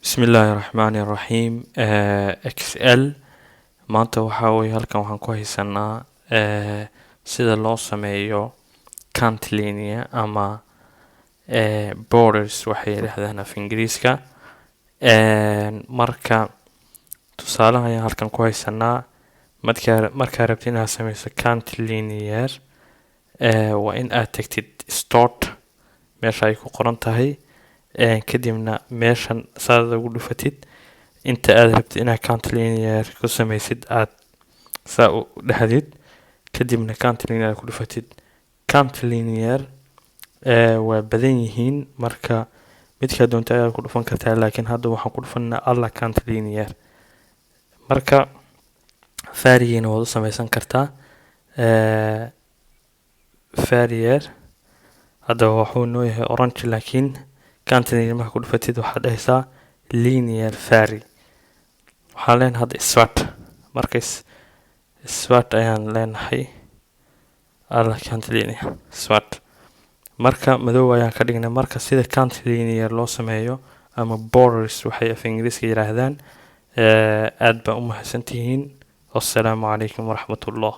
بسم الله الرحمن الرحيم XL maanta waxaa weeye halkan waxaan ku haysanaa sida loo sameeyo cantlinia ama borders waxay yidhaahdaan af ingiriiska marka tusaalaha ayaan halkan ku haysanaa markaa rabtid inaad sameyso cantlinear waa in aad tagtid start meesha ay ku qoran tahay kadibna meeshan saad ugu dhufatid inta aad rabtid inaad cantlinear ku sameysid aad saa u dhahdid kadibna cantlinear ku dhufatid cantlinear waa badan yihiin marka midka doonta aad ku dhufan kartaa laakiin hadda waxaan ku dhufanaa alla cantlinear marka faariyeena waad u sameysan kartaa faariyeer hadda wuxuu noo yahay orange laakiin cantlinear marka ku dhufatid waxaad dhahaysaa linear fari waxaan leenahay hadda swat marka swat ayaan leenahay alla cantlinear swat marka madow ayaan ka dhignay marka sida cantlinear loo sameeyo ama borders waxay af ingiriiska yiraahdaan aad baan u mahadsantihiin wassalaamu calaykum waraxmatullah